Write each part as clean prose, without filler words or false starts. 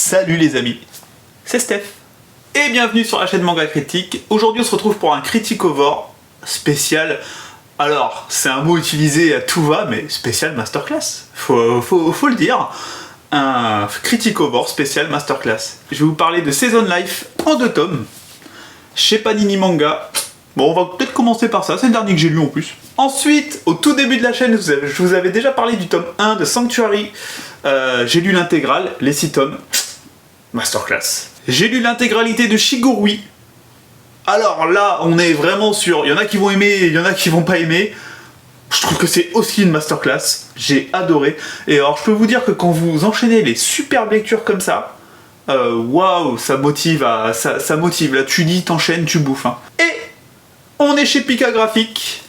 Salut les amis, c'est Steph et bienvenue sur la chaîne Manga Critique. Aujourd'hui on se retrouve pour un Critique Over spécial. Alors c'est un mot utilisé à tout va mais spécial masterclass, faut le dire. Un Critique Over spécial masterclass. Je vais vous parler de Season Life en 2 tomes chez Panini Manga. Bon, on va peut-être commencer par ça, c'est le dernier que j'ai lu en plus. Ensuite, au tout début de la chaîne, je vous avais déjà parlé du tome 1 de Sanctuary. J'ai lu l'intégrale, les 6 tomes. Masterclass. J'ai lu l'intégralité de Shigurui. Alors là, on est vraiment sur... Il y en a qui vont aimer, il y en a qui vont pas aimer. Je trouve que c'est aussi une masterclass. J'ai adoré. Et alors, je peux vous dire que quand vous enchaînez les superbes lectures comme ça, waouh, ça motive. Ça motive. Là, tu lis, t'enchaînes, tu bouffes. Hein. Et on est chez Pika Graphics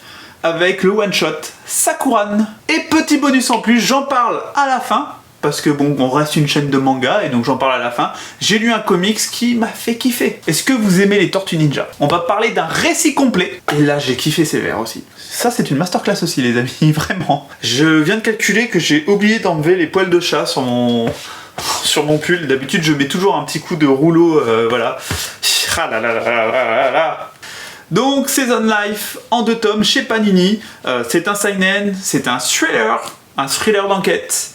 avec le one-shot Sakuran. Et petit bonus en plus, j'en parle à la fin. Parce que bon, on reste une chaîne de manga et donc j'en parle à la fin. J'ai lu un comics qui m'a fait kiffer. Est-ce que vous aimez les Tortues Ninja? On va parler d'un récit complet. Et là, j'ai kiffé sévère aussi. Ça, c'est une masterclass aussi, les amis, vraiment. Je viens de calculer que j'ai oublié d'enlever les poils de chat sur mon pull. D'habitude, je mets toujours un petit coup de rouleau, voilà. Ah là là là là là là. Donc, Season Life en 2 tomes chez Panini. C'est un seinen, c'est un thriller d'enquête.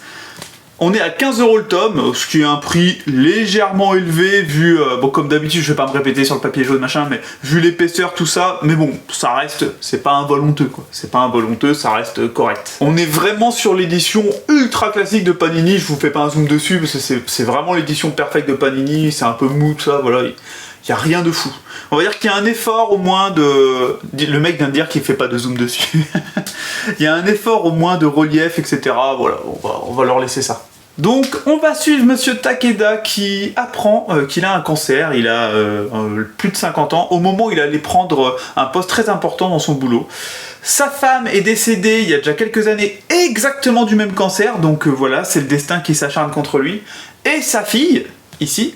On est à 15 € le tome, ce qui est un prix légèrement élevé vu, bon comme d'habitude je vais pas me répéter sur le papier jaune machin, mais vu l'épaisseur tout ça, mais bon, ça reste, c'est pas involonté quoi, c'est pas involonté, ça reste correct. On est vraiment sur l'édition ultra classique de Panini, je vous fais pas un zoom dessus parce que c'est vraiment l'édition perfecte de Panini, c'est un peu mou tout ça, voilà, il y a rien de fou. On va dire qu'il y a un effort au moins de... Le mec vient de dire qu'il fait pas de zoom dessus. Il y a un effort au moins de relief, etc. Voilà, on va leur laisser ça. Donc, on va suivre Monsieur Takeda qui apprend qu'il a un cancer. Il a plus de 50 ans, au moment où il allait prendre un poste très important dans son boulot. Sa femme est décédée il y a déjà quelques années, exactement du même cancer. Donc voilà, c'est le destin qui s'acharne contre lui. Et sa fille, ici,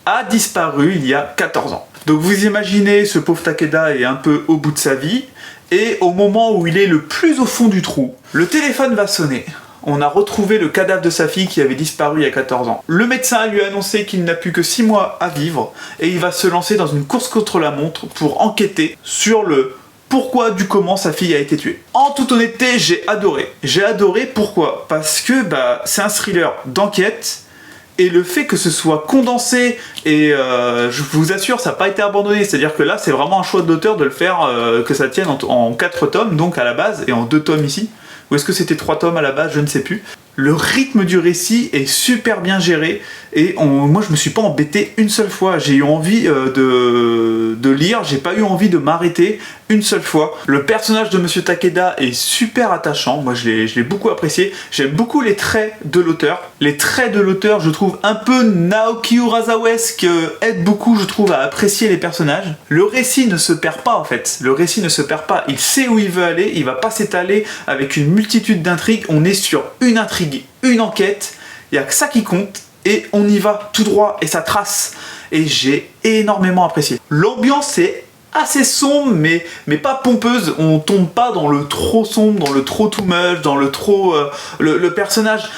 a disparu il y a 14 ans. Donc vous imaginez, ce pauvre Takeda est un peu au bout de sa vie. Et au moment où il est le plus au fond du trou, le téléphone va sonner. On a retrouvé le cadavre de sa fille qui avait disparu il y a 14 ans. Le médecin lui a annoncé qu'il n'a plus que 6 mois à vivre et il va se lancer dans une course contre la montre pour enquêter sur le pourquoi du comment sa fille a été tuée. En toute honnêteté, j'ai adoré. J'ai adoré pourquoi? Parce que c'est un thriller d'enquête et le fait que ce soit condensé et je vous assure ça n'a pas été abandonné, c'est-à-dire que là c'est vraiment un choix de l'auteur de le faire que ça tienne en 4 tomes donc à la base et en 2 tomes ici. Ou est-ce que c'était 3 tomes à la base, je ne sais plus. Le rythme du récit est super bien géré et moi je me suis pas embêté une seule fois. J'ai eu envie de lire, j'ai pas eu envie de m'arrêter une seule fois. Le personnage de Monsieur Takeda est super attachant, moi je l'ai beaucoup apprécié. J'aime beaucoup les traits de l'auteur. Les traits de l'auteur je trouve un peu Naoki Urasawa-esque, aident beaucoup je trouve à apprécier les personnages. Le récit ne se perd pas en fait, le récit ne se perd pas. Il sait où il veut aller, il va pas s'étaler avec une multitude d'intrigues. On est sur une intrigue, une enquête, il n'y a que ça qui compte et on y va tout droit et ça trace et j'ai énormément apprécié. L'ambiance est assez sombre mais pas pompeuse, on tombe pas dans le trop sombre, dans le trop too much, dans le trop... le personnage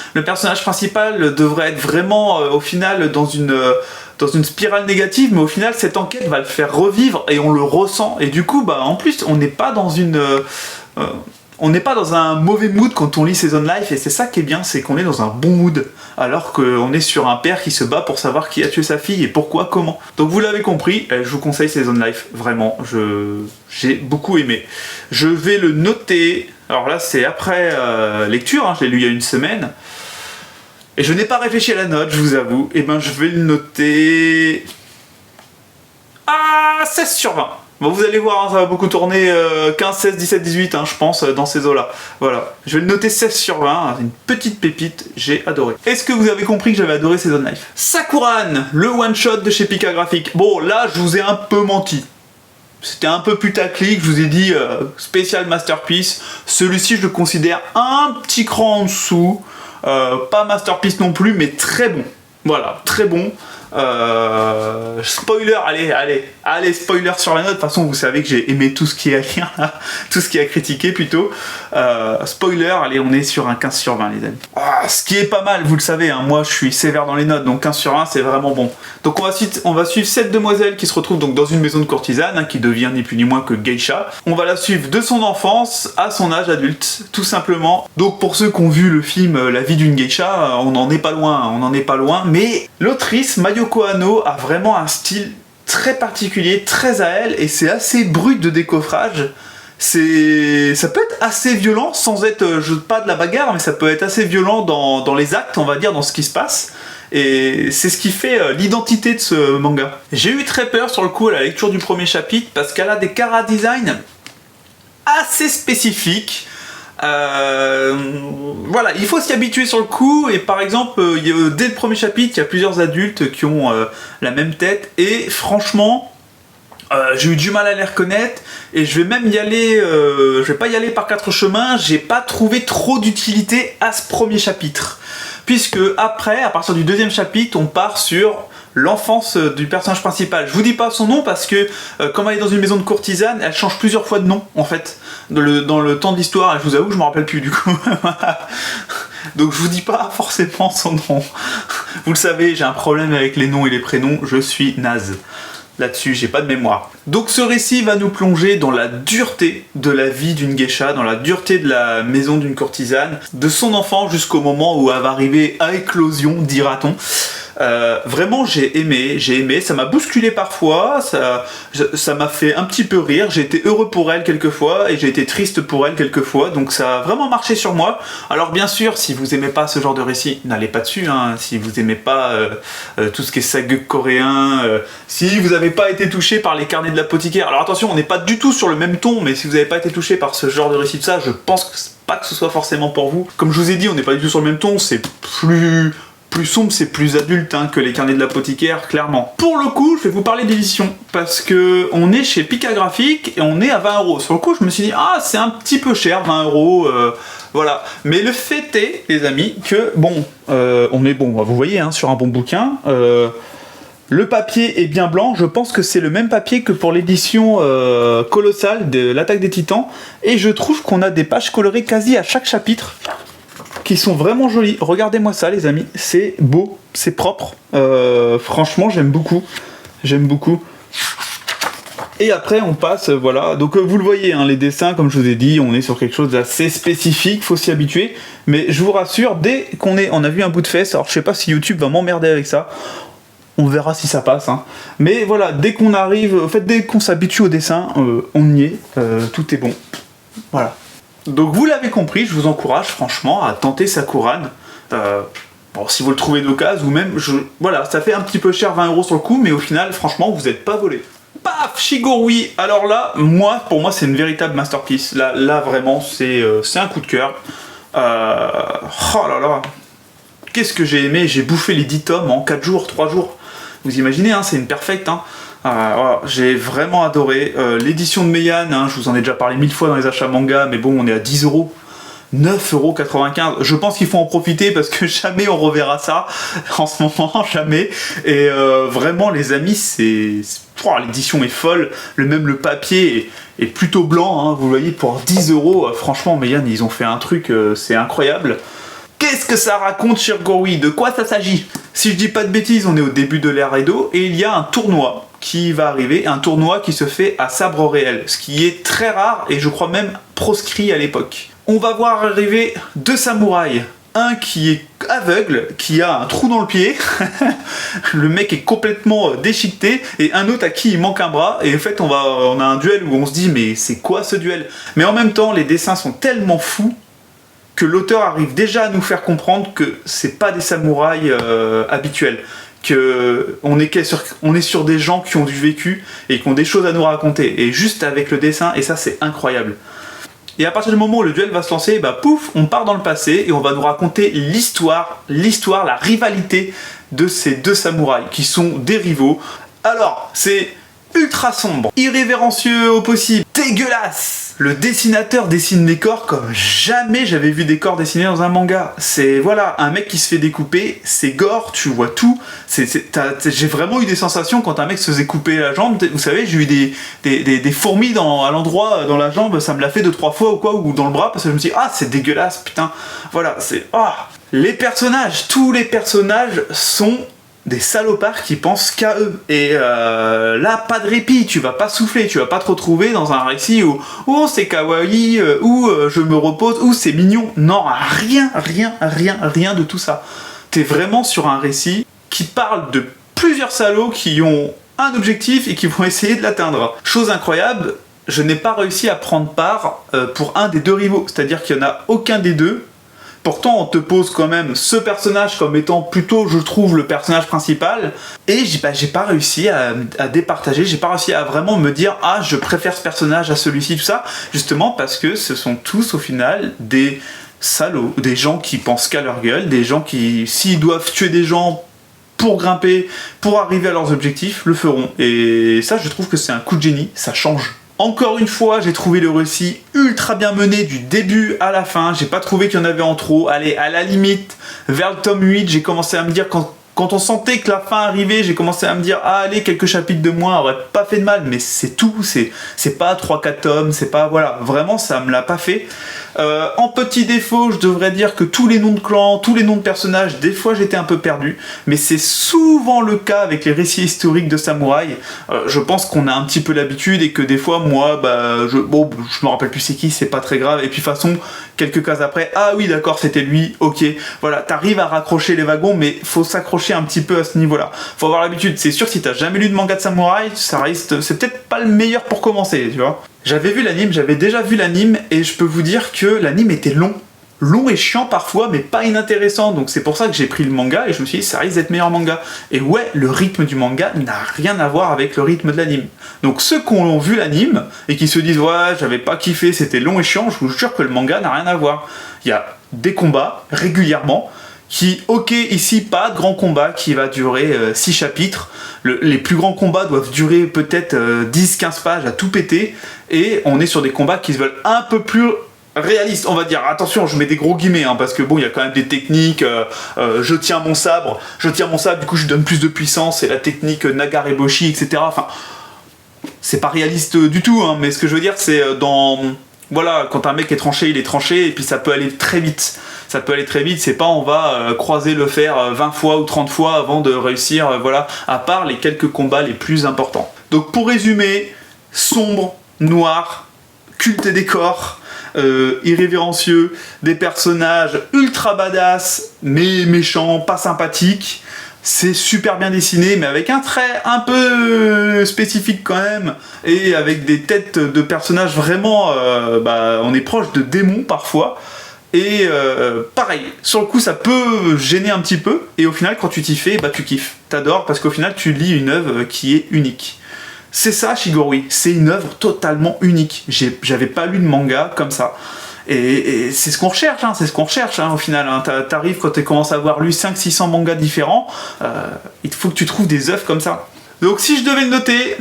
principal devrait être vraiment au final dans une spirale négative, mais au final cette enquête va le faire revivre et on le ressent et du coup en plus on n'est pas dans une... on n'est pas dans un mauvais mood quand on lit Season Life et c'est ça qui est bien, c'est qu'on est dans un bon mood alors qu'on est sur un père qui se bat pour savoir qui a tué sa fille et pourquoi, comment. Donc vous l'avez compris, je vous conseille Season Life, vraiment, j'ai beaucoup aimé. Je vais le noter, alors là c'est après lecture, hein, je l'ai lu il y a une semaine et je n'ai pas réfléchi à la note, je vous avoue, et je vais le noter à 16 sur 20. Bon, vous allez voir, hein, ça va beaucoup tourner 15, 16, 17, 18, hein, je pense, dans ces eaux-là. Voilà, je vais le noter 16 sur 20, hein, une petite pépite, j'ai adoré. Est-ce que vous avez compris que j'avais adoré Season Life? Sakuran, le one-shot de chez Pika Graphics. Bon, là, je vous ai un peu menti. C'était un peu putaclic, je vous ai dit spécial masterpiece. Celui-ci, je le considère un petit cran en dessous. Pas masterpiece non plus, mais très bon. Voilà, très bon. Spoiler, allez, spoiler sur la note. De toute façon, vous savez que j'ai aimé tout ce qui est à lire, tout ce qui est à critiquer plutôt. Spoiler, allez, on est sur un 15 sur 20, les amis. Ce qui est pas mal, vous le savez, hein, moi je suis sévère dans les notes, donc 15 sur 20, c'est vraiment bon. Donc on va suivre cette demoiselle qui se retrouve donc dans une maison de courtisane, hein, qui devient ni plus ni moins que geisha. On va la suivre de son enfance à son âge adulte, tout simplement. Donc pour ceux qui ont vu le film La vie d'une geisha, on n'en est pas loin, mais l'autrice Mayoko Hanno a vraiment un style très particulier, très à elle, et c'est assez brut de décoffrage. Ça peut être assez violent, sans être, pas de la bagarre, mais ça peut être assez violent dans les actes, on va dire, dans ce qui se passe. Et c'est ce qui fait l'identité de ce manga. J'ai eu très peur sur le coup à la lecture du premier chapitre, parce qu'elle a des chara-design assez spécifiques. Voilà, il faut s'y habituer sur le coup, et par exemple, dès le premier chapitre, il y a plusieurs adultes qui ont la même tête, et franchement, j'ai eu du mal à les reconnaître, et je vais même y aller, je vais pas y aller par quatre chemins, j'ai pas trouvé trop d'utilité à ce premier chapitre. Puisque après, à partir du deuxième chapitre, on part sur l'enfance du personnage principal. Je vous dis pas son nom parce que comme elle est dans une maison de courtisane, elle change plusieurs fois de nom en fait dans le temps de l'histoire, et je vous avoue que je me rappelle plus du coup. Donc je vous dis pas forcément son nom. Vous le savez, j'ai un problème avec les noms et les prénoms, je suis naze. Là-dessus, j'ai pas de mémoire. Donc ce récit va nous plonger dans la dureté de la vie d'une geisha, dans la dureté de la maison d'une courtisane, de son enfant jusqu'au moment où elle va arriver à éclosion, dira-t-on. Vraiment j'ai aimé, ça m'a bousculé parfois, ça m'a fait un petit peu rire, j'ai été heureux pour elle quelquefois et j'ai été triste pour elle quelquefois, donc ça a vraiment marché sur moi. Alors bien sûr, si vous aimez pas ce genre de récit, n'allez pas dessus, hein. Si vous aimez pas tout ce qui est sageuk coréen, si vous n'avez pas été touché par les carnets de l'apothicaire, alors attention, on n'est pas du tout sur le même ton, mais si vous n'avez pas été touché par ce genre de récit de ça, je pense pas que ce soit forcément pour vous. Comme je vous ai dit, on n'est pas du tout sur le même ton, c'est plus sombre, c'est plus adulte que les carnets de l'apothicaire, clairement. Pour le coup, je vais vous parler d'édition, parce que on est chez Pika Graphics et on est à 20 €. Sur le coup, je me suis dit, ah, c'est un petit peu cher, 20 €, voilà. Mais le fait est, les amis, que, bon, on est bon, vous voyez, sur un bon bouquin, le papier est bien blanc, je pense que c'est le même papier que pour l'édition colossale de l'Attaque des Titans, et je trouve qu'on a des pages colorées quasi à chaque chapitre, qui sont vraiment jolies. Regardez-moi ça, les amis, c'est beau, c'est propre, franchement j'aime beaucoup. Et après on passe, voilà, donc vous le voyez, les dessins, comme je vous ai dit, on est sur quelque chose d'assez spécifique, faut s'y habituer, mais je vous rassure, dès qu'on a vu un bout de fesse, alors je sais pas si YouTube va m'emmerder avec ça, on verra si ça passe, mais voilà, dès qu'on arrive, en fait dès qu'on s'habitue au dessin, on y est, tout est bon, voilà. Donc vous l'avez compris, je vous encourage franchement à tenter Sakuran. Bon, si vous le trouvez d'occasion, ou même, voilà, ça fait un petit peu cher, 20 € sur le coup, mais au final, franchement, vous n'êtes pas volé. Paf, Shigorui. Alors là, pour moi, c'est une véritable masterpiece. Là vraiment, c'est un coup de cœur. Oh là là, qu'est-ce que j'ai aimé. J'ai bouffé les 10 tomes en 4 jours, 3 jours. Vous imaginez, c'est une perfecte. Voilà, j'ai vraiment adoré. L'édition de Meian, je vous en ai déjà parlé 1000 fois dans les achats manga, mais bon, on est à 10 €. 9,95 €. Je pense qu'il faut en profiter parce que jamais on reverra ça en ce moment, jamais. Et vraiment, les amis, l'édition est folle. Même le papier est plutôt blanc, vous voyez, pour 10 €. Franchement, Meian, ils ont fait un truc, c'est incroyable. Qu'est-ce que ça raconte sur Gorui? De quoi ça s'agit? Si je dis pas de bêtises, on est au début de l'ère Edo et il y a un tournoi qui va arriver, un tournoi qui se fait à sabre réel, ce qui est très rare et je crois même proscrit à l'époque. On va voir arriver 2 samouraïs, un qui est aveugle, qui a un trou dans le pied, le mec est complètement déchiqueté, et un autre à qui il manque un bras, et en fait on a un duel où on se dit mais c'est quoi ce duel? Mais en même temps les dessins sont tellement fous que l'auteur arrive déjà à nous faire comprendre que c'est pas des samouraïs habituels, qu'on est sur des gens qui ont du vécu et qui ont des choses à nous raconter, et juste avec le dessin, et ça c'est incroyable. Et à partir du moment où le duel va se lancer, pouf, on part dans le passé et on va nous raconter l'histoire, la rivalité de ces 2 samouraïs qui sont des rivaux. Alors, c'est ultra sombre, irrévérencieux au possible, dégueulasse. Le dessinateur dessine des corps comme jamais j'avais vu des corps dessinés dans un manga. C'est, voilà, un mec qui se fait découper, c'est gore, tu vois tout. J'ai vraiment eu des sensations quand un mec se faisait couper la jambe. Vous savez, j'ai eu des fourmis à l'endroit, dans la jambe, ça me l'a fait 2-3 fois ou quoi, ou dans le bras, parce que je me suis dit, ah, c'est dégueulasse, putain. Voilà, c'est... Ah. Les personnages, tous les personnages sont des salopards qui pensent qu'à eux. Et là, pas de répit, tu vas pas souffler, tu vas pas te retrouver dans un récit où oh c'est kawaii, où je me repose, où c'est mignon. Non, rien de tout ça. T'es vraiment sur un récit qui parle de plusieurs salauds qui ont un objectif et qui vont essayer de l'atteindre. Chose incroyable, je n'ai pas réussi à prendre part pour un des deux rivaux, c'est-à-dire qu'il n'y en a aucun des deux. Pourtant, on te pose quand même ce personnage comme étant plutôt, je trouve, le personnage principal. Et j'ai pas réussi à départager, j'ai pas réussi à vraiment me dire « Ah, je préfère ce personnage à celui-ci », tout ça. Justement parce que ce sont tous, au final, des salauds, des gens qui pensent qu'à leur gueule, des gens qui, s'ils doivent tuer des gens pour grimper, pour arriver à leurs objectifs, le feront. Et ça, je trouve que c'est un coup de génie, ça change. Encore une fois, j'ai trouvé le récit ultra bien mené du début à la fin. J'ai pas trouvé qu'il y en avait en trop. Allez, à la limite, vers le tome 8, j'ai commencé à me dire, quand on sentait que la fin arrivait, j'ai commencé à me dire, ah allez, quelques chapitres de moins auraient pas fait de mal, mais c'est tout, c'est pas 3-4 tomes, c'est pas, voilà, vraiment ça me l'a pas fait. En petit défaut, je devrais dire que tous les noms de clans, tous les noms de personnages, des fois j'étais un peu perdu, mais c'est souvent le cas avec les récits historiques de samouraï. Je pense qu'on a un petit peu l'habitude et que des fois, moi, je me rappelle plus c'est qui, c'est pas très grave, et puis de toute façon, quelques cases après, ah oui d'accord, c'était lui, ok, voilà, t'arrives à raccrocher les wagons, mais faut s'accrocher un petit peu à ce niveau-là. Faut avoir l'habitude, c'est sûr, si t'as jamais lu de manga de samouraï, ça reste, c'est peut-être pas le meilleur pour commencer, tu vois. J'avais vu l'anime, j'avais déjà vu l'anime, et je peux vous dire que l'anime était long. Long et chiant parfois, mais pas inintéressant, donc c'est pour ça que j'ai pris le manga, et je me suis dit, ça risque d'être meilleur manga. Et ouais, le rythme du manga n'a rien à voir avec le rythme de l'anime. Donc ceux qui ont vu l'anime, et qui se disent, ouais, j'avais pas kiffé, c'était long et chiant, je vous jure que le manga n'a rien à voir. Il y a des combats, régulièrement, qui, ok, ici, pas de grand combat qui va durer 6 chapitres. Les plus grands combats doivent durer peut-être 10-15 pages à tout péter. Et on est sur des combats qui se veulent un peu plus réalistes, on va dire. Attention, je mets des gros guillemets, hein, parce que bon, il y a quand même des techniques. Je tiens mon sabre, du coup je donne plus de puissance. C'est la technique Nagareboshi, etc. Enfin, c'est pas réaliste du tout, hein, mais ce que je veux dire, c'est dans... Voilà, quand un mec est tranché, il est tranché, et puis ça peut aller très vite. Ça peut aller très vite, c'est pas on va croiser le fer 20 fois ou 30 fois avant de réussir, voilà, à part les quelques combats les plus importants. Donc pour résumer, sombre, noir, culte des corps, irrévérencieux, des personnages ultra badass, mais méchants, pas sympathiques. C'est super bien dessiné, mais avec un trait un peu spécifique quand même, et avec des têtes de personnages vraiment... on est proche de démons parfois, et pareil, sur le coup ça peut gêner un petit peu, et au final quand tu t'y fais, tu kiffes, t'adores, parce qu'au final tu lis une œuvre qui est unique. C'est ça Shigorui, c'est une œuvre totalement unique, j'avais pas lu de manga comme ça. Et c'est ce qu'on recherche, au final. Hein. T'arrives quand tu commences à avoir lu 500-600 mangas différents, il faut que tu trouves des œuvres comme ça. Donc si je devais le noter,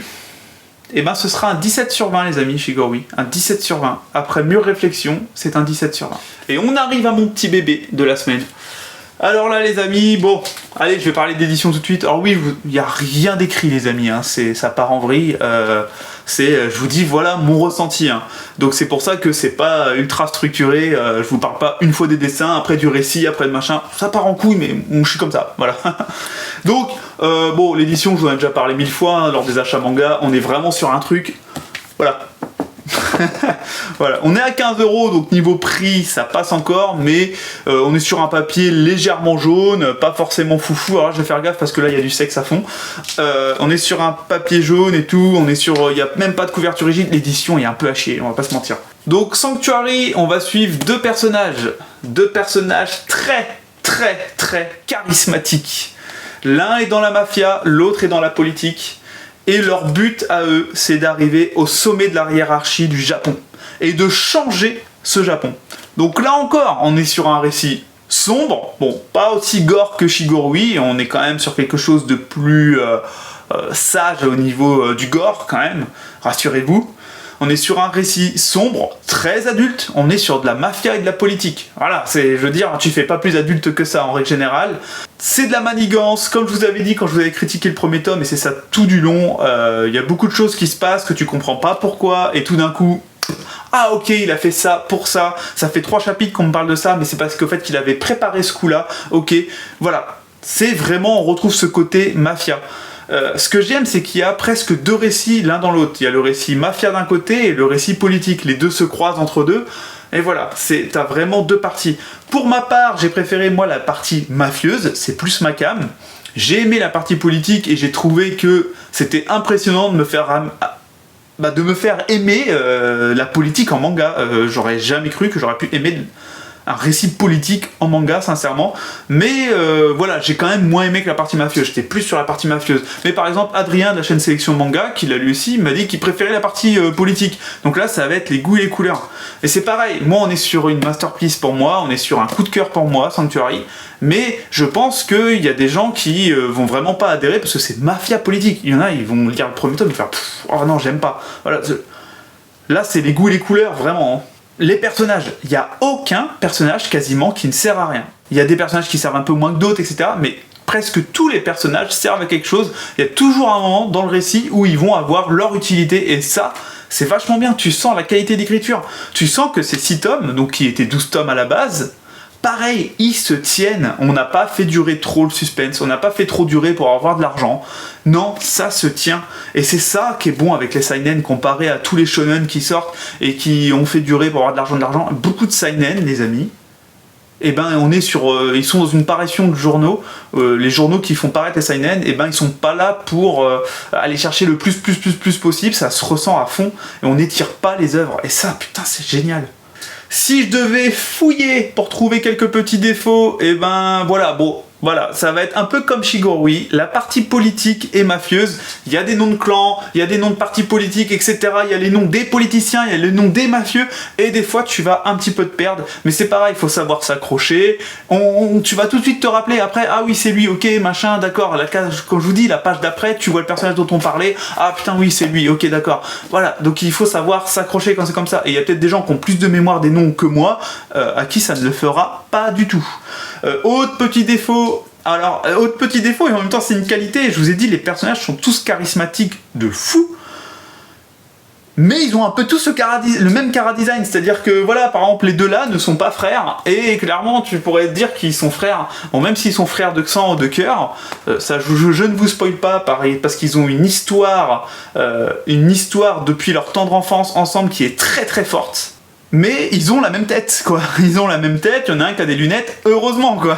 ce sera un 17 sur 20 les amis, Shigorui. Un 17 sur 20. Après mûre réflexion, c'est un 17 sur 20. Et on arrive à mon petit bébé de la semaine. Alors là les amis, bon, allez je vais parler d'édition tout de suite. Alors oui, il n'y a rien d'écrit les amis, hein. Ça part en vrille. Je vous dis voilà mon ressenti, hein. Donc c'est pour ça que c'est pas ultra structuré, je vous parle pas une fois des dessins, après du récit, après de machin, ça part en couille mais je suis comme ça, voilà. Donc l'édition je vous en ai déjà parlé 1000 fois, hein, lors des achats manga, on est vraiment sur un truc, voilà. Voilà, on est à 15 €, donc niveau prix ça passe encore, mais on est sur un papier légèrement jaune, pas forcément foufou. Alors là, je vais faire gaffe parce que là il y a du sexe à fond. On est sur un papier jaune et tout, il n'y a même pas de couverture rigide, l'édition est un peu à chier, on va pas se mentir. Donc Sanctuary, on va suivre deux personnages très charismatiques. L'un est dans la mafia, l'autre est dans la politique. Et leur but à eux, c'est d'arriver au sommet de la hiérarchie du Japon. Et de changer ce Japon. Donc là encore, on est sur un récit sombre, bon, pas aussi gore que Shigorui, on est quand même sur quelque chose de plus sage au niveau du gore quand même, rassurez-vous. On est sur un récit sombre, très adulte, on est sur de la mafia et de la politique. Voilà, je veux dire, tu fais pas plus adulte que ça en règle générale. C'est de la manigance, comme je vous avais dit quand je vous avais critiqué le premier tome, et c'est ça tout du long. Y a beaucoup de choses qui se passent que tu comprends pas pourquoi, et tout d'un coup... Ah ok, il a fait ça pour ça, ça fait 3 chapitres qu'on me parle de ça, mais c'est parce qu'au fait qu'il avait préparé ce coup-là, ok, voilà. C'est vraiment, on retrouve ce côté mafia. Ce que j'aime, c'est qu'il y a presque 2 récits l'un dans l'autre. Il y a le récit mafia d'un côté et le récit politique. Les deux se croisent entre deux. Et voilà, t'as vraiment 2 parties. Pour ma part, j'ai préféré, moi, la partie mafieuse. C'est plus ma came. J'ai aimé la partie politique et j'ai trouvé que c'était impressionnant de me faire aimer la politique en manga. J'aurais jamais cru que j'aurais pu aimer un récit politique en manga, sincèrement. Mais voilà, j'ai quand même moins aimé que la partie mafieuse. J'étais plus sur la partie mafieuse. Mais par exemple, Adrien de la chaîne Sélection Manga, qui l'a lu aussi, m'a dit qu'il préférait la partie politique. Donc là, ça va être les goûts et les couleurs. Et c'est pareil, moi on est sur une masterpiece pour moi, on est sur un coup de cœur pour moi, Sanctuary. Mais je pense qu'il y a des gens qui vont vraiment pas adhérer parce que c'est mafia politique. Il y en a, ils vont lire le premier tome et faire « Oh non, j'aime pas ». Voilà. Là, c'est les goûts et les couleurs, vraiment. Hein. Les personnages, il n'y a aucun personnage quasiment qui ne sert à rien. Il y a des personnages qui servent un peu moins que d'autres, etc. Mais presque tous les personnages servent à quelque chose. Il y a toujours un moment dans le récit où ils vont avoir leur utilité. Et ça, c'est vachement bien. Tu sens la qualité d'écriture. Tu sens que ces 6 tomes, donc qui étaient 12 tomes à la base, pareil, ils se tiennent. On n'a pas fait durer trop le suspense. On n'a pas fait trop durer pour avoir de l'argent. Non, ça se tient. Et c'est ça qui est bon avec les seinen comparé à tous les shonen qui sortent et qui ont fait durer pour avoir de l'argent. Beaucoup de seinen, les amis, eh ben, on est sur, ils sont dans une parution de journaux. Les journaux qui font paraître les seinen, eh ben, ils sont pas là pour aller chercher le plus possible. Ça se ressent à fond et on n'étire pas les œuvres. Et ça, putain, c'est génial. Si je devais fouiller pour trouver quelques petits défauts, eh ben voilà, bon, voilà, ça va être un peu comme Shigorui, la partie politique et mafieuse, il y a des noms de clans, il y a des noms de partis politiques, etc. Il y a les noms des politiciens, il y a les noms des mafieux, et des fois tu vas un petit peu te perdre, mais c'est pareil, il faut savoir s'accrocher, tu vas tout de suite te rappeler après, ah oui c'est lui, ok, machin, d'accord, comme je vous dis, la page d'après, tu vois le personnage dont on parlait, ah putain oui c'est lui, ok d'accord, voilà, donc il faut savoir s'accrocher quand c'est comme ça, et il y a peut-être des gens qui ont plus de mémoire des noms que moi, à qui ça ne le fera pas du tout. Autre petit défaut, autre petit défaut et en même temps c'est une qualité, je vous ai dit les personnages sont tous charismatiques de fou, mais ils ont un peu tous le même chara-design, c'est-à-dire que voilà, par exemple les deux là ne sont pas frères, et clairement tu pourrais dire qu'ils sont frères, bon même s'ils sont frères de sang ou de cœur, ça je ne vous spoil pas, pareil, parce qu'ils ont une histoire depuis leur tendre enfance ensemble qui est très très forte. Mais ils ont la même tête, quoi. Ils ont la même tête, il y en a un qui a des lunettes, heureusement, quoi.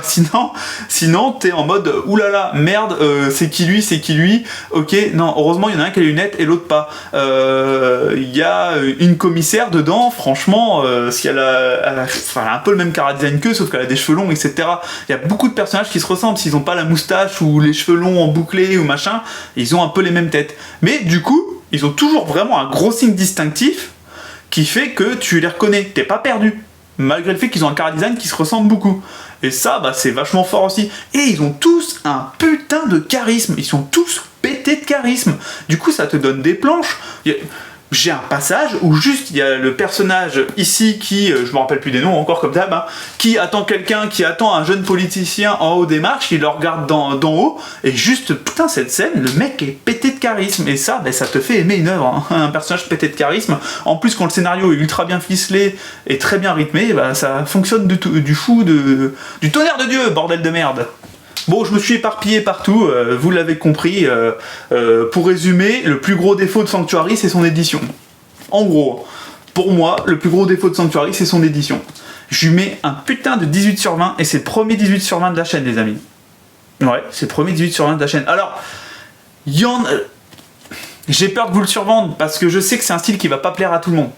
Sinon t'es en mode, oulala, merde, c'est qui lui, ok, non, heureusement, il y en a un qui a des lunettes et l'autre pas. Il y a une commissaire dedans, franchement, si elle a un peu le même chara-design qu'eux, sauf qu'elle a des cheveux longs, etc. Il y a beaucoup de personnages qui se ressemblent, s'ils ont pas la moustache ou les cheveux longs en bouclé ou machin, ils ont un peu les mêmes têtes. Mais du coup, ils ont toujours vraiment un gros signe distinctif, qui fait que tu les reconnais, t'es pas perdu, malgré le fait qu'ils ont un chara-design qui se ressemble beaucoup. Et ça, bah, c'est vachement fort aussi. Et ils ont tous un putain de charisme, ils sont tous pétés de charisme. Du coup, ça te donne des planches. J'ai un passage où juste il y a le personnage ici qui, je me rappelle plus des noms encore comme d'hab, hein, qui attend quelqu'un, qui attend un jeune politicien en haut des marches, il le regarde d'en haut, et juste, putain, cette scène, le mec est pété de charisme, et ça, ben, ça te fait aimer une œuvre, hein, un personnage pété de charisme. En plus, quand le scénario est ultra bien ficelé et très bien rythmé, ben, ça fonctionne du tonnerre de Dieu, bordel de merde. Bon, je me suis éparpillé partout, vous l'avez compris. Pour résumer, le plus gros défaut de Sanctuary, c'est son édition. En gros, pour moi, le plus gros défaut de Sanctuary, c'est son édition. Je lui mets un putain de 18 sur 20, et c'est le premier 18 sur 20 de la chaîne, les amis. Ouais, c'est le premier 18 sur 20 de la chaîne. Alors, j'ai peur de vous le survendre, parce que je sais que c'est un style qui va pas plaire à tout le monde.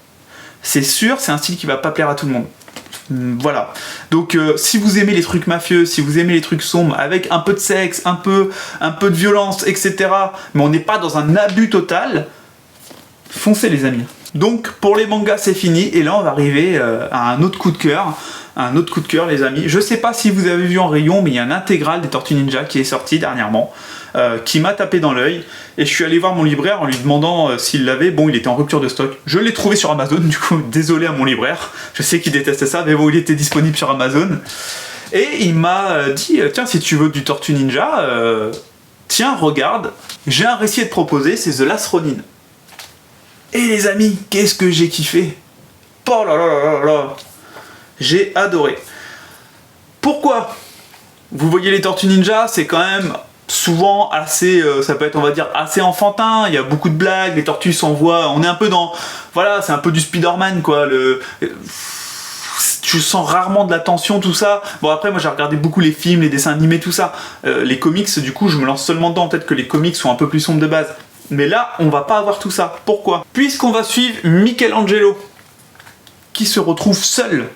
C'est sûr, c'est un style qui va pas plaire à tout le monde. Voilà, donc si vous aimez les trucs mafieux, si vous aimez les trucs sombres, avec un peu de sexe, un peu de violence, etc., mais on n'est pas dans un abus total, foncez les amis. Donc pour les mangas c'est fini, et là on va arriver à un autre coup de cœur, Un autre coup de cœur, les amis. Je sais pas si vous avez vu en rayon, mais il y a un intégral des Tortues Ninja qui est sorti dernièrement, qui m'a tapé dans l'œil. Et je suis allé voir mon libraire en lui demandant s'il l'avait. Bon, il était en rupture de stock. Je l'ai trouvé sur Amazon, du coup, désolé à mon libraire. Je sais qu'il détestait ça, mais bon, il était disponible sur Amazon. Et il m'a dit, tiens, si tu veux du Tortue Ninja, tiens, regarde, j'ai un récit à te proposer, c'est The Last Ronin. Et les amis, qu'est-ce que j'ai kiffé! Oh là là là là là! J'ai adoré. Pourquoi? Vous voyez les Tortues Ninja, c'est quand même souvent assez, ça peut être, on va dire, assez enfantin. Il y a beaucoup de blagues, les tortues s'envoient, on est un peu dans, voilà, c'est un peu du Spider-Man, quoi. Tu sens rarement de la tension, tout ça. Bon, après, moi j'ai regardé beaucoup les films, les dessins animés, tout ça. Les comics, du coup, je me lance seulement dedans. Peut-être que les comics sont un peu plus sombres de base. Mais là, on va pas avoir tout ça. Pourquoi? Puisqu'on va suivre Michelangelo, qui se retrouve seul.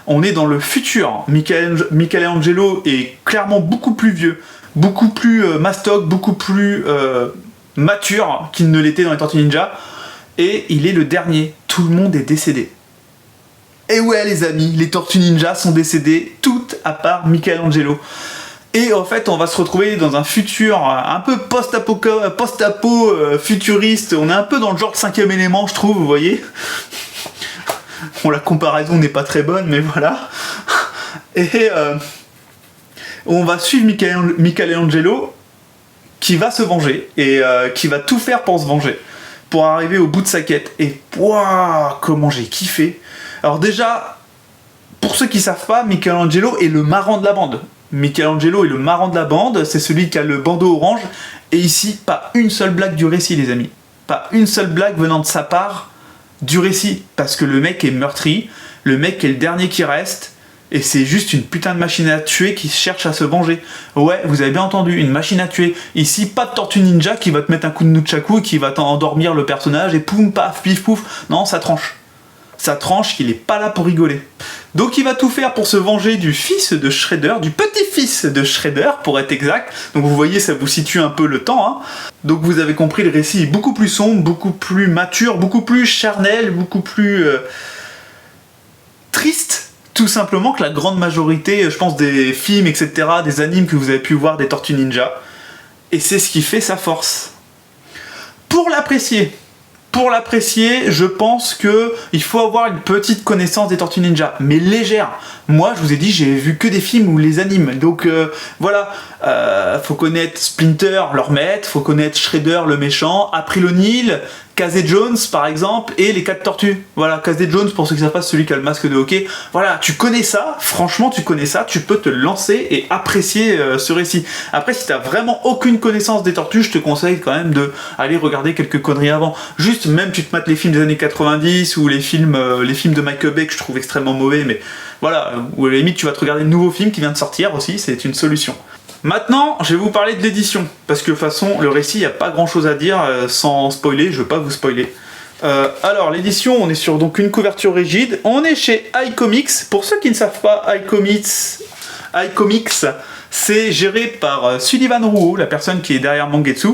On est dans le futur. Michelangelo est clairement beaucoup plus vieux, beaucoup plus mastoc, beaucoup plus mature qu'il ne l'était dans les Tortues Ninja. Et il est le dernier. Tout le monde est décédé. Et ouais, les amis, les Tortues Ninja sont décédées, toutes à part Michelangelo. Et en fait, on va se retrouver dans un futur un peu post-apo futuriste. On est un peu dans le genre de 5e élément, je trouve, vous voyez. Bon, la comparaison n'est pas très bonne, mais voilà. Et on va suivre Michelangelo qui va se venger et qui va tout faire pour se venger, pour arriver au bout de sa quête. Et waouh, comment j'ai kiffé! Alors déjà, pour ceux qui savent pas, Michelangelo est le marrant de la bande. Michelangelo est le marrant de la bande, c'est celui qui a le bandeau orange. Et ici, pas une seule blague du récit, les amis. Pas une seule blague venant de sa part du récit, parce que le mec est meurtri, le mec est le dernier qui reste, et c'est juste une putain de machine à tuer qui cherche à se venger. Ouais, vous avez bien entendu, une machine à tuer. Ici, pas de Tortue Ninja qui va te mettre un coup de nunchaku et qui va t'endormir le personnage, et poum, paf, pif, pouf. Non, ça tranche. Ça tranche, il est pas là pour rigoler. Donc il va tout faire pour se venger du fils de Shredder, du petit-fils de Shredder, pour être exact. Donc vous voyez, ça vous situe un peu le temps, hein. Donc vous avez compris, le récit est beaucoup plus sombre, beaucoup plus mature, beaucoup plus charnel, beaucoup plus triste, tout simplement, que la grande majorité, je pense, des films, etc., des animes que vous avez pu voir des Tortues Ninja. Et c'est ce qui fait sa force. Pour l'apprécier, je pense qu'il faut avoir une petite connaissance des Tortues Ninja, mais légère. Moi, je vous ai dit, j'ai vu que des films ou les animes, donc voilà. Faut connaître Splinter, leur maître, faut connaître Shredder, le méchant, April O'Neil, Casey Jones, par exemple, et les 4 tortues. Voilà, Casey Jones, pour ceux qui savent pas, celui qui a le masque de hockey. Voilà, tu connais ça, franchement, tu connais ça, tu peux te lancer et apprécier ce récit. Après, si t'as vraiment aucune connaissance des tortues, je te conseille quand même de aller regarder quelques conneries avant. Juste, même tu te mates les films des années 90 ou les films de Michael Bay que je trouve extrêmement mauvais, mais voilà, ou à la limite, tu vas te regarder le nouveau film qui vient de sortir aussi, c'est une solution. Maintenant, je vais vous parler de l'édition, parce que de toute façon, le récit, il n'y a pas grand chose à dire sans spoiler, je ne veux pas vous spoiler. Alors, l'édition, on est sur donc une couverture rigide, on est chez iComics. Pour ceux qui ne savent pas, iComics, c'est géré par Sullivan Rouault, la personne qui est derrière Mangetsu.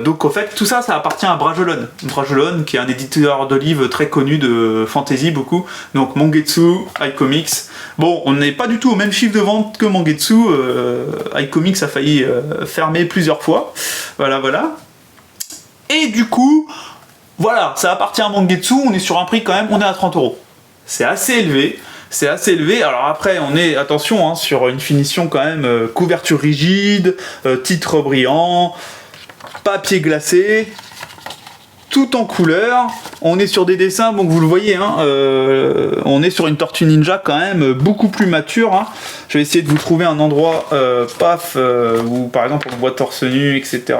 Donc en fait tout ça appartient à Brajlon. Brajlon qui est un éditeur de livres très connu de fantasy beaucoup. Donc Mangetsu, iComics. Bon, on n'est pas du tout au même chiffre de vente que Mangetsu. iComics a failli fermer plusieurs fois. Voilà. Et du coup, voilà, ça appartient à Mangetsu. On est sur un prix quand même, on est à 30€. C'est assez élevé. Alors après on est, attention, hein, sur une finition quand même, couverture rigide, titre brillant, papier glacé, tout en couleur. On est sur des dessins, bon vous le voyez, hein, on est sur une Tortue Ninja quand même beaucoup plus mature, hein. Je vais essayer de vous trouver un endroit où par exemple on voit torse nu, etc.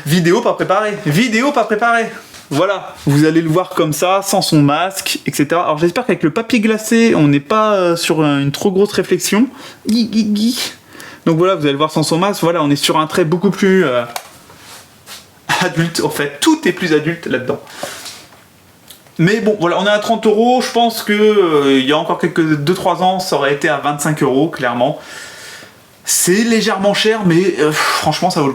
Vidéo pas préparée. Voilà, vous allez le voir comme ça, sans son masque, etc. Alors j'espère qu'avec le papier glacé, on n'est pas sur une trop grosse réflexion. Donc voilà, vous allez le voir sans son masque, voilà, on est sur un trait beaucoup plus adulte, en fait, tout est plus adulte là-dedans. Mais bon, voilà, on est à 30€, je pense que il y a encore quelques 2-3 ans, ça aurait été à 25€, clairement. C'est légèrement cher, mais franchement, ça vaut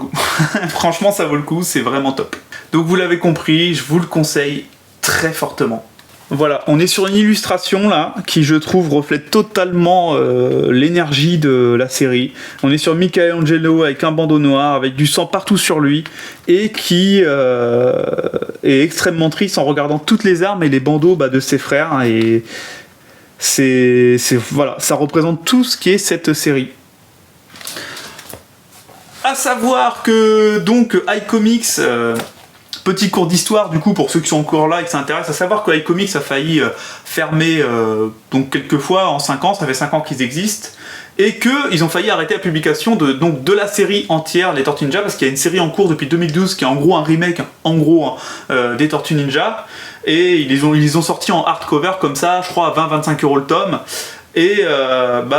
le coup. C'est vraiment top. Donc vous l'avez compris, je vous le conseille très fortement. Voilà, on est sur une illustration là qui je trouve reflète totalement l'énergie de la série. On est sur Michelangelo avec un bandeau noir, avec du sang partout sur lui et qui est extrêmement triste en regardant toutes les armes et les bandeaux de ses frères et voilà, ça représente tout ce qui est cette série. À savoir que donc iComics, petit cours d'histoire du coup pour ceux qui sont encore là et qui s'intéressent, à savoir que iComics a failli fermer donc quelques fois en 5 ans, ça fait 5 ans qu'ils existent, et qu'ils ont failli arrêter la publication de la série entière, les Tortues Ninja, parce qu'il y a une série en cours depuis 2012 qui est en gros un remake des Tortues Ninja, et ils les ont sortis en hardcover comme ça, je crois à 20-25 € le tome. Et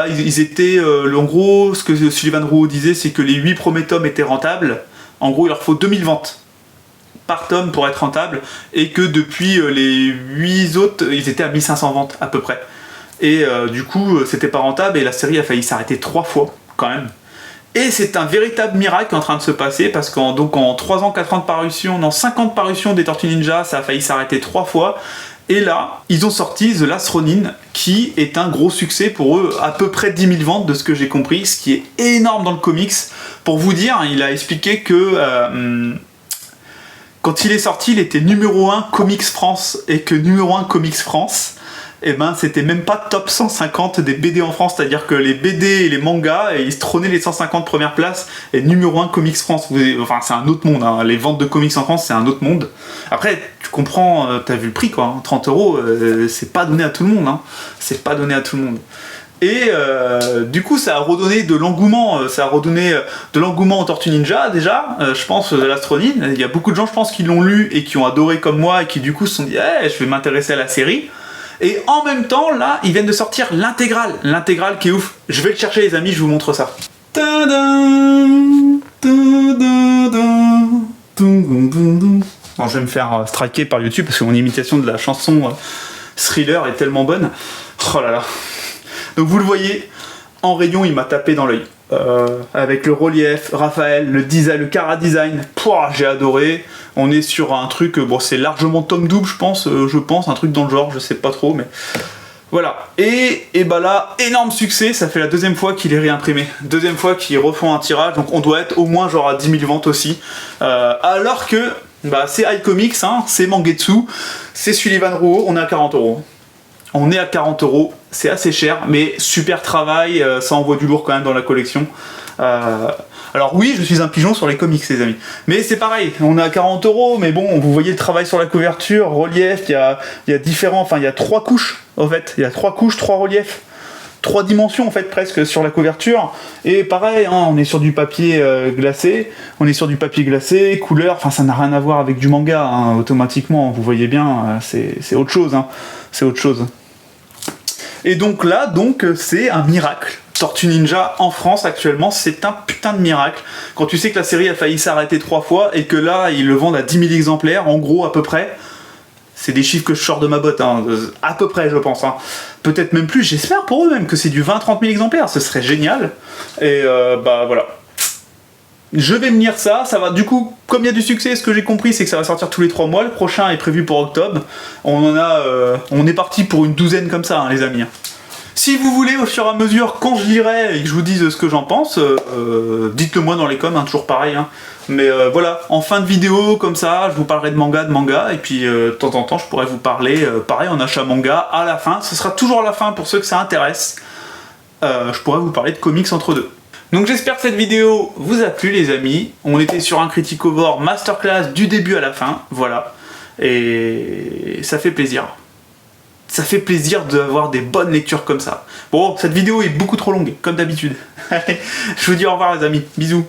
ils étaient, en gros, ce que Sullivan Rouault disait, c'est que les 8 premiers tomes étaient rentables. En gros, il leur faut 2000 ventes par tome pour être rentable, et que depuis les 8 autres, ils étaient à 1500 ventes à peu près. Et du coup, c'était pas rentable, et la série a failli s'arrêter 3 fois, quand même. Et c'est un véritable miracle en train de se passer, parce qu'en 3 ans, 4 ans de parution, dans 50 parutions des Tortues Ninja, ça a failli s'arrêter 3 fois. Et là, ils ont sorti The Last Ronin, qui est un gros succès pour eux, à peu près 10 000 ventes de ce que j'ai compris, ce qui est énorme dans le comics. Pour vous dire, il a expliqué que quand il est sorti, il était numéro 1 Comics France, et que numéro 1 Comics France, c'était même pas top 150 des BD en France, c'est-à-dire que les BD et les mangas, ils se trônaient les 150 premières places, et numéro 1 Comics France. Enfin, c'est un autre monde, hein. Les ventes de comics en France, c'est un autre monde. Après, tu comprends, t'as vu le prix quoi, hein. 30 €, c'est pas donné à tout le monde, hein. C'est pas donné à tout le monde. Et du coup, ça a redonné de l'engouement, aux Tortues Ninja déjà. Je pense de Last Ronin. Il y a beaucoup de gens, je pense, qui l'ont lu et qui ont adoré comme moi et qui du coup se sont dit, je vais m'intéresser à la série. Et en même temps, là, ils viennent de sortir l'intégrale qui est ouf. Je vais le chercher, les amis, je vous montre ça. Bon, je vais me faire striker par YouTube parce que mon imitation de la chanson Thriller est tellement bonne. Oh là là. Donc vous le voyez, en rayon, il m'a tapé dans l'œil. Avec le relief, Raphaël, le design, le Cara design, j'ai adoré. On est sur un truc, c'est largement tome double, je pense, un truc dans le genre, je sais pas trop, mais voilà. Et là, énorme succès, ça fait la 2e fois qu'il est réimprimé, 2e fois qu'ils refont un tirage, donc on doit être au moins genre à 10 000 ventes aussi. Alors que c'est iComics, hein, c'est Mangetsu, c'est Sullivan Rouault, on est à 40 €. On est à 40 €, c'est assez cher, mais super travail, ça envoie du lourd quand même dans la collection. Alors oui, je suis un pigeon sur les comics, les amis. Mais c'est pareil, on est à 40 €, mais bon, vous voyez le travail sur la couverture, relief, il y a différents, il y a 3 couches, en fait. Il y a 3 couches, 3 reliefs. 3 dimensions, en fait, presque, sur la couverture. Et pareil, hein, on est sur du papier glacé. Couleur, ça n'a rien à voir avec du manga, hein, automatiquement. Vous voyez bien, c'est autre chose, hein. C'est autre chose. Et donc là, c'est un miracle. Tortue Ninja en France actuellement, c'est un putain de miracle. Quand tu sais que la série a failli s'arrêter 3 fois et que là, ils le vendent à 10 000 exemplaires, en gros, à peu près. C'est des chiffres que je sors de ma botte, hein, à peu près, je pense. Hein. Peut-être même plus, j'espère pour eux même que c'est du 20-30 000 exemplaires, ce serait génial. Et voilà. Je vais me lire ça va, du coup, comme il y a du succès, ce que j'ai compris, c'est que ça va sortir tous les 3 mois. Le prochain est prévu pour octobre. On est parti pour une douzaine comme ça, hein, les amis. Si vous voulez, au fur et à mesure, quand je lirai et que je vous dise ce que j'en pense, dites-le moi dans les coms, hein, toujours pareil. Hein. Mais voilà, en fin de vidéo, comme ça, je vous parlerai de manga, et puis de temps en temps, je pourrais vous parler, pareil, en achat manga, à la fin. Ce sera toujours à la fin pour ceux que ça intéresse. Je pourrais vous parler de comics entre deux. Donc j'espère que cette vidéo vous a plu, les amis. On était sur un Criticovore Masterclass du début à la fin, voilà. Et ça fait plaisir. Ça fait plaisir d'avoir des bonnes lectures comme ça. Bon, cette vidéo est beaucoup trop longue, comme d'habitude. Je vous dis au revoir, les amis. Bisous.